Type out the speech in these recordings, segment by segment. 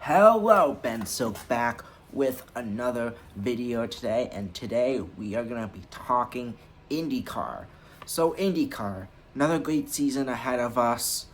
Hello, Ben Silk back with another video today, and today we are going to be talking IndyCar. So IndyCar, another great season ahead of us.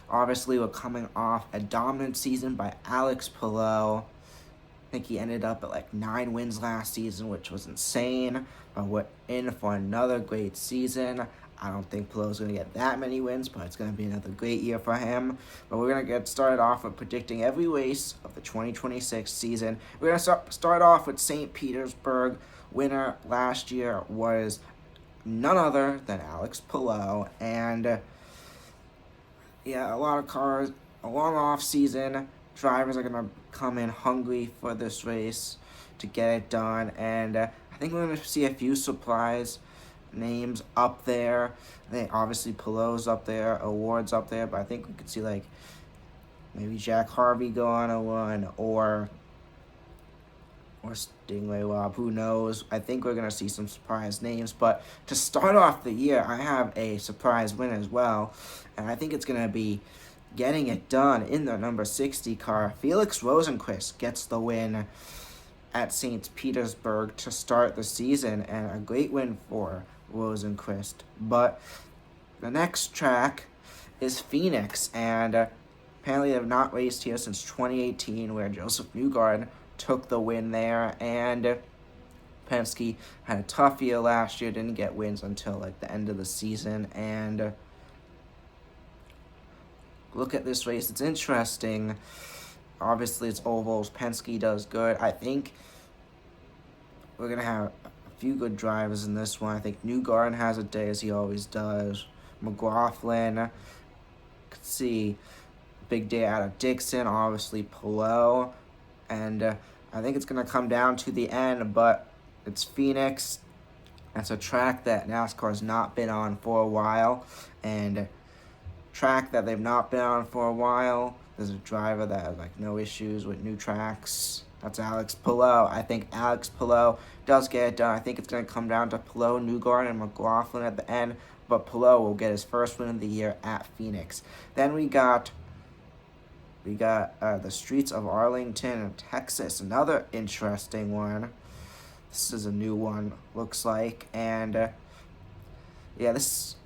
Obviously, we're coming off a dominant season by Alex Palou. I think he ended up at like 9 wins last season, which was insane. But we're in for another great season. I don't think Palou's going to get that many wins, but it's going to be another great year for him. But we're going to get started off with predicting every race of the 2026 season. We're going to start off with St. Petersburg. Winner last year was none other than Alex Palou. And yeah, a lot of cars, a long off season. Drivers are going to come in hungry for this race to get it done. And I think we're going to see a few surprise names up there. I think obviously Palou's up there, Award's up there, but I think we could see like maybe Jack Harvey go on a run or Stingray Lob, who knows. I think we're going to see some surprise names, but to start off the year, I have a surprise win as well, and I think it's going to be getting it done in the number 60 car. Felix Rosenqvist gets the win at St. Petersburg to start the season, and a great win for Rosenqvist. But the next track is Phoenix, and apparently they have not raced here since 2018, where Joseph Newgarden took the win there, and Penske had a tough year last year, didn't get wins until like the end of the season. And look at this race, it's interesting. Obviously it's ovals, Penske does good. I think we're going to have a few good drivers in this one. I think Newgarden has a day, as he always does. McLaughlin, could see a big day out of Dixon, obviously Palou. And I think it's going to come down to the end, but it's Phoenix. It's a track that NASCAR has not been on for a while. And track that they've not been on for a while, there's a driver that has like no issues with new tracks. That's Alex Palou. I think Alex Palou does get it done. I think it's going to come down to Palou, Newgarden, and McLaughlin at the end, but Palou will get his first win of the year at Phoenix. Then we got the streets of Arlington, Texas, another interesting one. This is a new one, looks like, and yeah, this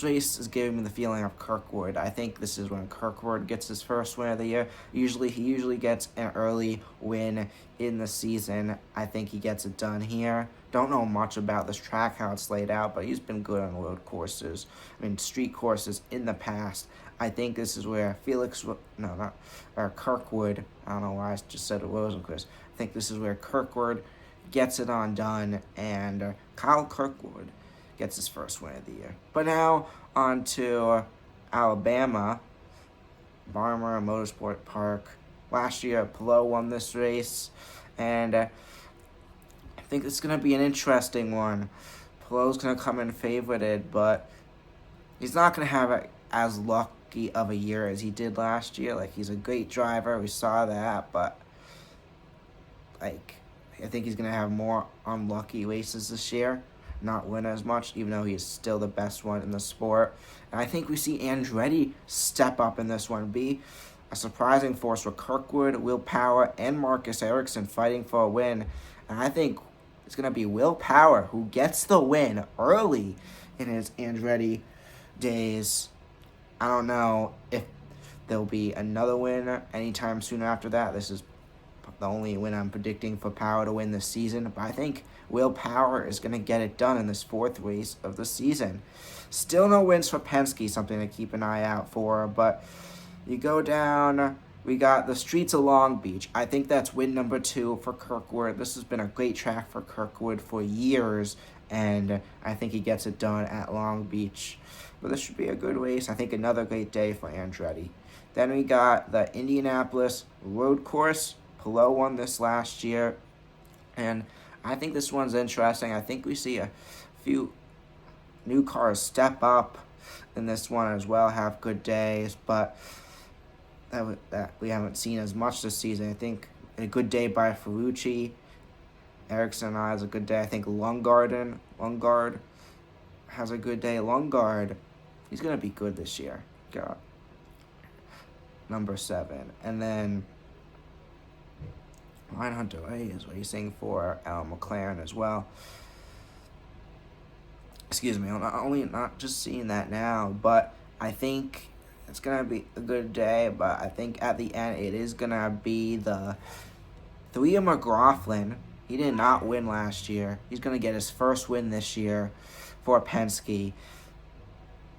race is giving me the feeling of Kirkwood. I think this is when Kirkwood gets his first win of the year. He usually gets an early win in the season. I think he gets it done here. Don't know much about this track, how it's laid out, but he's been good on road courses. Street courses in the past. I think this is where Kirkwood, I don't know why I just said Rosenqvist. I think this is where Kirkwood gets it on done, and Kyle Kirkwood gets his first win of the year. But now on to Alabama, Barmer Motorsport Park. Last year, Palou won this race, and I think it's going to be an interesting one. Palou's going to come in favorited, but he's not going to have as lucky of a year as he did last year. Like, he's a great driver, we saw that, but I think he's going to have more unlucky races this year, not win as much, even though he's still the best one in the sport. And I think we see Andretti step up in this one, be a surprising force with Kirkwood, Will Power, and Marcus Ericsson fighting for a win. And I think it's going to be Will Power who gets the win early in his Andretti days. I don't know if there'll be another win anytime soon after that. This is the only win I'm predicting for Power to win this season, but I think Will Power is going to get it done in this fourth race of the season. Still no wins for Penske, something to keep an eye out for, but you go down, we got the streets of Long Beach. I think that's win number 2 for Kirkwood. This has been a great track for Kirkwood for years, and I think he gets it done at Long Beach. But this should be a good race. I think another great day for Andretti. Then we got the Indianapolis road course. Palou won this last year, and I think this one's interesting. I think we see a few new cars step up in this one as well, have good days, but that we haven't seen as much this season. I think a good day by Ferrucci. Ericsson has a good day. I think Lundgaard has a good day. Lundgaard, he's going to be good this year. Got number 7. And then Ryan Hunter-Reay is racing for McLaren as well. Excuse me, I'm not just seeing that now, but I think it's going to be a good day, but I think at the end it is going to be the 3 of McLaughlin. He did not win last year. He's going to get his first win this year for Penske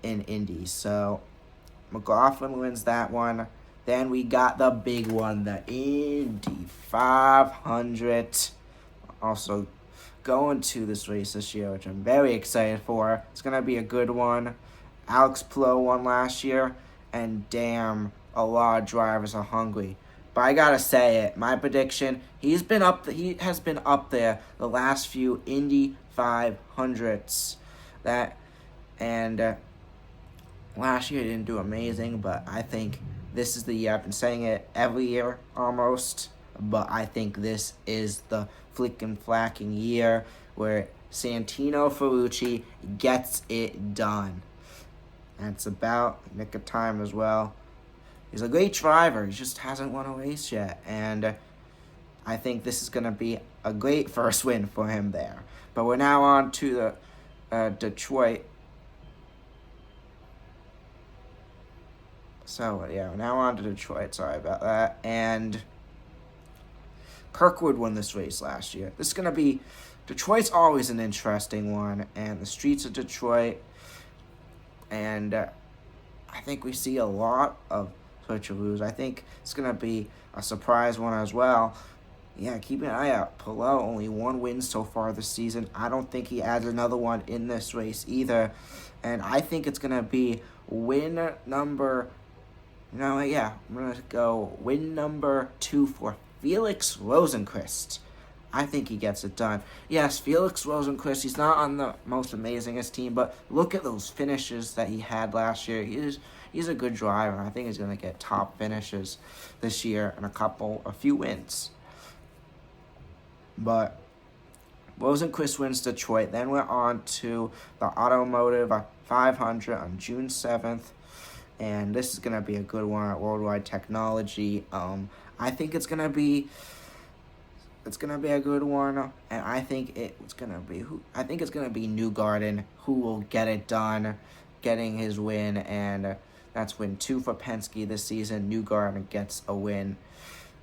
in Indy. So McLaughlin wins that one. Then we got the big one, the Indy 500. Also going to this race this year, which I'm very excited for. It's going to be a good one. Alex Palou won last year, and damn, a lot of drivers are hungry. But I gotta say it, my prediction, he has been up there the last few Indy 500s. Last year he didn't do amazing, but I think this is the year. I've been saying it every year almost, but I think this is the flicking flacking year where Santino Ferrucci gets it done. And it's about nick of time as well. He's a great driver. He just hasn't won a race yet. And I think this is going to be a great first win for him there. But we're now on to the Detroit. So, yeah, we're now on to Detroit. Sorry about that. And Kirkwood won this race last year. This is going to be... Detroit's always an interesting one. And the streets of Detroit... And I think we see a lot of switcheroos. I think it's going to be a surprise one as well. Yeah, keep an eye out. Palou, only 1 win so far this season. I don't think he adds another one in this race either. And I think it's going to be win number... I'm going to go win number 2 for Felix Rosenqvist. I think he gets it done. Yes, Felix Rosenqvist, he's not on the most amazingest team, but look at those finishes that he had last year. He's a good driver. I think he's going to get top finishes this year and a few wins. But Rosenqvist wins Detroit. Then we're on to the Automotive 500 on June 7th. And this is going to be a good one at Worldwide Technology. I think it's going to be a good one, and I think it's gonna be Newgarden who will get it done, getting his win, and that's win 2 for Penske this season. Newgarden gets a win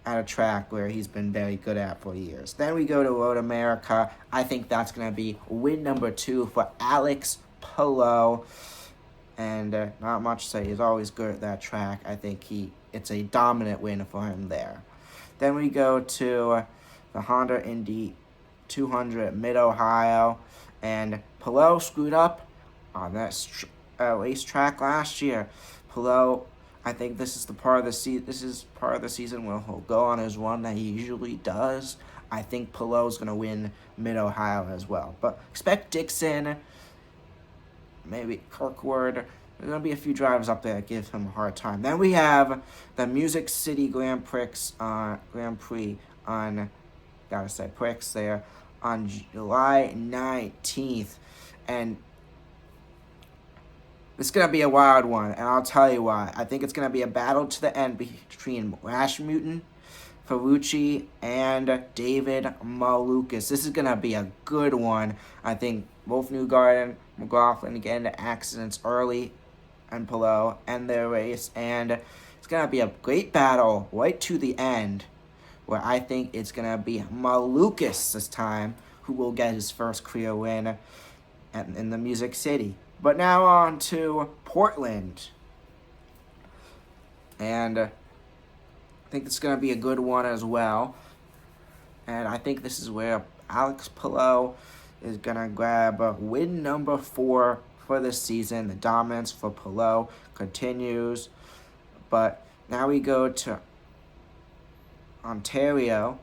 at a track where he's been very good at for years. Then we go to Road America. I think that's gonna be win number 2 for Alex Palou, and not much to say. He's always good at that track. I think it's a dominant win for him there. Then we go to the Honda Indy 200 Mid-Ohio, and Palou screwed up on that racetrack last year. Palou, I think this is part of the season where he'll go on his run that he usually does. I think Palou's going to win Mid-Ohio as well. But expect Dixon, maybe Kirkwood. There's going to be a few drivers up there that give him a hard time. Then we have the Music City Grand Prix on July 19th. And it's going to be a wild one, and I'll tell you why. I think it's going to be a battle to the end between Rasmussen, Ferrucci, and David Malukas. This is going to be a good one. I think both Newgarden, McLaughlin get into accidents early, and Palou end their race. And it's going to be a great battle right to the end, where I think it's going to be Malukas this time who will get his first career win in the Music City. But now on to Portland. And I think it's going to be a good one as well. And I think this is where Alex Palou is going to grab win number 4 for this season. The dominance for Palou continues. But now we go to Ontario.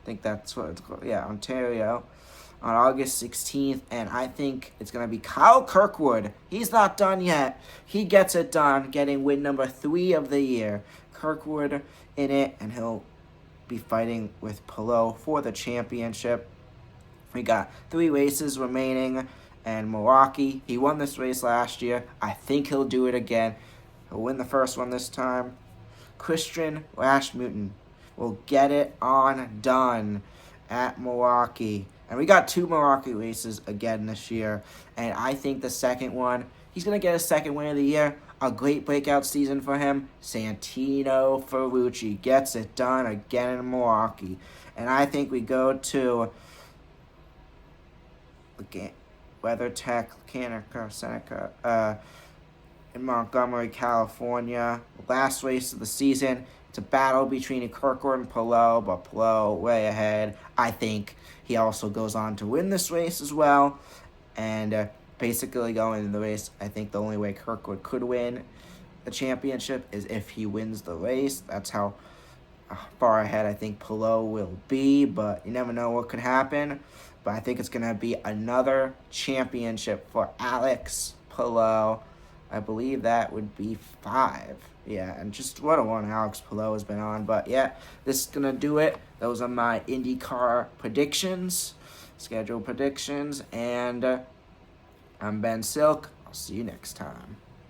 I think that's what it's called. Yeah, Ontario. On August 16th, and I think it's going to be Kyle Kirkwood. He's not done yet. He gets it done, getting win number 3 of the year. Kirkwood in it, and he'll be fighting with Palou for the championship. We got 3 races remaining, and Milwaukee, he won this race last year. I think he'll do it again. He'll win the first one this time. Christian Rasmussen will get it on done at Milwaukee. And we got 2 Milwaukee races again this year. And I think the second one, he's going to get a second win of the year. A great breakout season for him. Santino Ferrucci gets it done again in Milwaukee. And I think we go to WeatherTech, Seneca, in Montgomery, California. Last race of the season. It's a battle between Kirkwood and Palou, but Palou way ahead. I think he also goes on to win this race as well. And basically going into the race, I think the only way Kirkwood could win the championship is if he wins the race. That's how far ahead I think Palou will be, but you never know what could happen. But I think it's going to be another championship for Alex Palou. I believe that would be 5. Yeah, and just what a one Alex Palou has been on. But yeah, this is going to do it. Those are my IndyCar predictions, schedule predictions, and I'm Ben Silk. I'll see you next time.